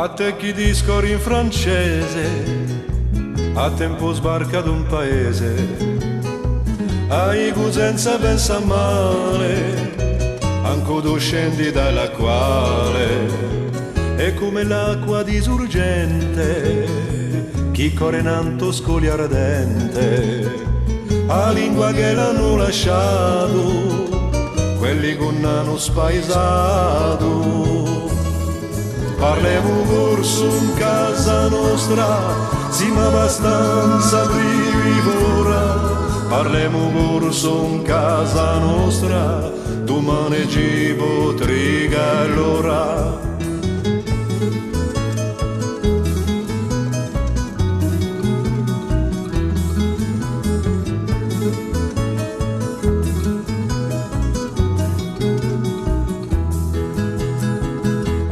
A te chi discorri in francese, a tempo sbarca d'un paese, ai gusenza pensa male, anco tu scendi dalla quale, è come l'acqua disurgente, chi corre nanto scoglia ardente, a lingua che l'hanno lasciato, quelli che non hanno spaesato. Parlemo corso in casa nostra, siamo abbastanza brivora. Parlemo corso in casa nostra, domani ci potrà allora.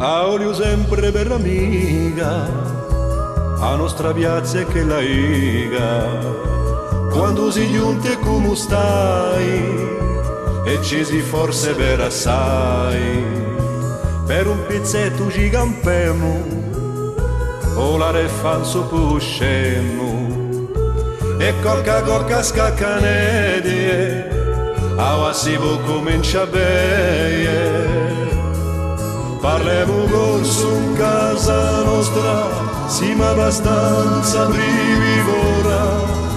A olio sempre per l'amica, a nostra piazza che la iga, quando si giunte come stai, e ci si forse per assai, per un pizzetto ci campiamo, o la refanzo puscemo, e cocca scaccanedie, a si può comincia bene. Parlemo corso in casa nostra, siamo abbastanza brivora.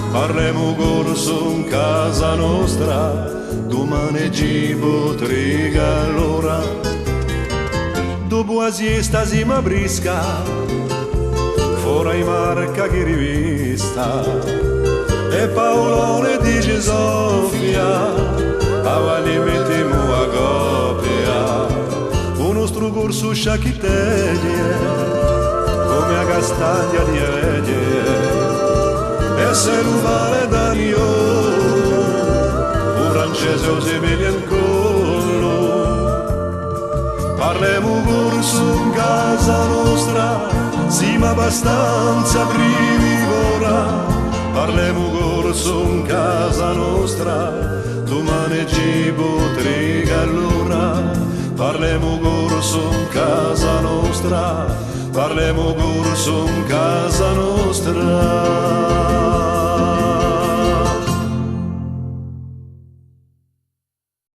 Parlemo corso in casa nostra, domani ci potrà allora. Dopo la siesta siamo brisca, fuori marca che rivista, e Paolone dice Sofia, avanti mettiamo a coppia. Nostro corso sciacchitteglie, come a castagna di edie, e se non vale da mio, un francese o si vede in collo. Parlemo corso in casa nostra, siamo abbastanza brivora. Parlemo corso in casa nostra, domani ci potrà allora. Parlemo corso in casa nostra, parlemo corso in casa nostra.